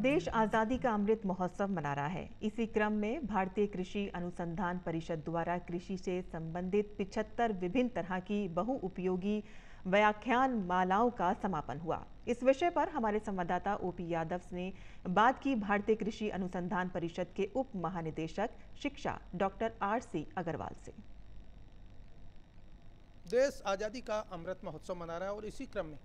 देश आज़ादी का अमृत महोत्सव मना रहा है। इसी क्रम में भारतीय कृषि अनुसंधान परिषद द्वारा कृषि से संबंधित 75 विभिन्न तरह की बहुउपयोगी व्याख्यान मालाओं का समापन हुआ। इस विषय पर हमारे संवाददाता ओपी यादव ने बात की भारतीय कृषि अनुसंधान परिषद के उप महानिदेशक शिक्षा डॉक्टर RC अग्रवाल से। देश आज़ादी का अमृत महोत्सव मना रहा है और इसी क्रम में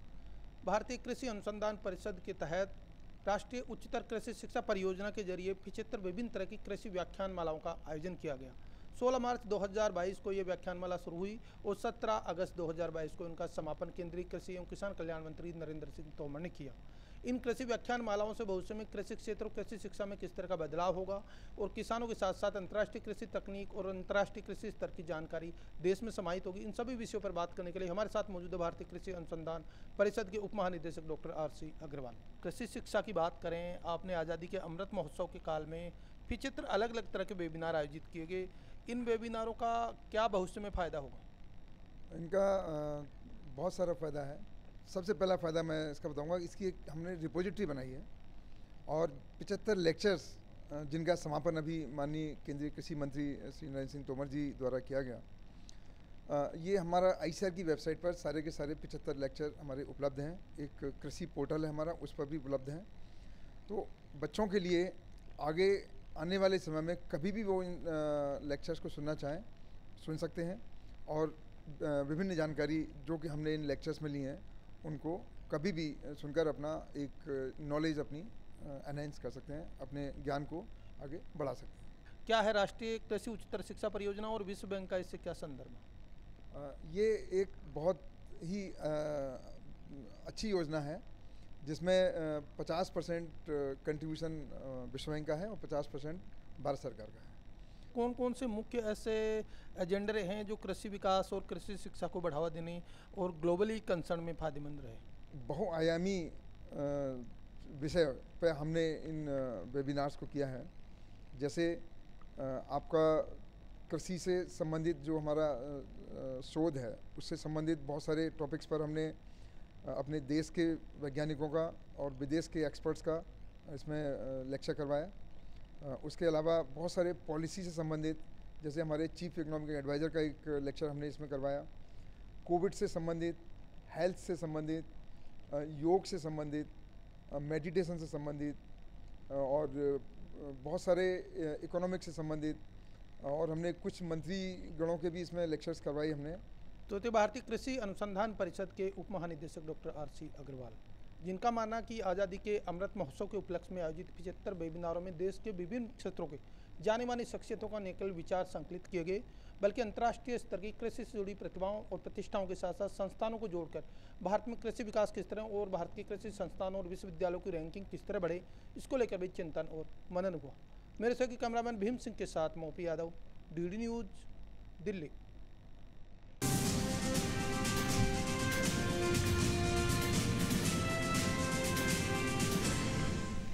भारतीय कृषि अनुसंधान परिषद के तहत राष्ट्रीय उच्चतर कृषि शिक्षा परियोजना के जरिए 75 विभिन्न तरह की कृषि व्याख्यान मालाओं का आयोजन किया गया। 16 मार्च 2022 को ये व्याख्यानमाला शुरू हुई और 17 अगस्त 2022 को इनका समापन केंद्रीय कृषि एवं किसान कल्याण मंत्री नरेंद्र सिंह तोमर ने किया। इन कृषि व्याख्यान मालाओं से भविष्य में कृषि क्षेत्र और कृषि शिक्षा में किस तरह का बदलाव होगा और किसानों के साथ साथ अंतर्राष्ट्रीय कृषि तकनीक और अंतर्राष्ट्रीय कृषि स्तर की जानकारी देश में समाहित होगी। इन सभी विषयों पर बात करने के लिए हमारे साथ मौजूद है भारतीय कृषि अनुसंधान परिषद के उप महानिदेशक डॉक्टर RC अग्रवाल। कृषि शिक्षा की बात करें, आपने आज़ादी के अमृत महोत्सव के काल में 75 अलग अलग तरह के वेबिनार आयोजित किए गए। इन वेबिनारों का क्या भविष्य में फ़ायदा होगा? इनका बहुत सारा फ़ायदा है। सबसे पहला फ़ायदा मैं इसका बताऊंगा, इसकी एक हमने रिपोजिटरी बनाई है और 75 लेक्चर्स जिनका समापन अभी माननीय केंद्रीय कृषि मंत्री श्री नरेंद्र सिंह तोमर जी द्वारा किया गया। ये हमारा ICAR की वेबसाइट पर सारे के सारे 75 लेक्चर हमारे उपलब्ध हैं। एक कृषि पोर्टल है हमारा, उस पर भी उपलब्ध हैं। तो बच्चों के लिए आगे आने वाले समय में कभी भी वो इन लेक्चर्स को सुनना चाहें सुन सकते हैं और विभिन्न जानकारी जो कि हमने इन लेक्चर्स में ली हैं उनको कभी भी सुनकर अपना एक नॉलेज अपनी एनहेंस कर सकते हैं, अपने ज्ञान को आगे बढ़ा सकते हैं। क्या है राष्ट्रीय कृषि उच्चतर शिक्षा परियोजना और विश्व बैंक का इससे क्या संदर्भ है? ये एक बहुत ही अच्छी योजना है जिसमें 50% कंट्रीब्यूशन विश्व बैंक का है और 50% भारत सरकार का है। कौन कौन से मुख्य ऐसे एजेंडे हैं जो कृषि विकास और कृषि शिक्षा को बढ़ावा देने और ग्लोबली कंसर्न में फायदेमंद रहे? बहुआयामी विषय पर हमने इन वेबिनार्स को किया है। जैसे आपका कृषि से संबंधित जो हमारा शोध है उससे संबंधित बहुत सारे टॉपिक्स पर हमने अपने देश के वैज्ञानिकों का और विदेश के एक्सपर्ट्स का इसमें लेक्चर करवाया। उसके अलावा बहुत सारे पॉलिसी से संबंधित, जैसे हमारे चीफ इकोनॉमिक एडवाइज़र का एक लेक्चर हमने इसमें करवाया। कोविड से संबंधित, हेल्थ से संबंधित, योग से संबंधित, मेडिटेशन से संबंधित और बहुत सारे इकोनॉमिक से संबंधित, और हमने कुछ मंत्री गणों के भी इसमें लेक्चर्स करवाई हमने। तो भारतीय कृषि अनुसंधान परिषद के उप महानिदेशक डॉक्टर RC अग्रवाल, जिनका मानना कि आज़ादी के अमृत महोत्सव के उपलक्ष्य में आयोजित 75 वेबिनारों में देश के विभिन्न क्षेत्रों के जाने मानी शख्सियतों का न केवल विचार संकलित किए गए बल्कि अंतर्राष्ट्रीय स्तर की कृषि से जुड़ी प्रतिभाओं और प्रतिष्ठाओं के साथ साथ संस्थानों को जोड़कर भारत में कृषि विकास किस तरह और भारत के कृषि संस्थानों और विश्वविद्यालयों की रैंकिंग किस तरह बढ़े, इसको लेकर भी चिंतन और मनन हुआ। मेरे सहयोगी कैमरामैन भीम सिंह के साथ OP Yadav, DD news, Delhi.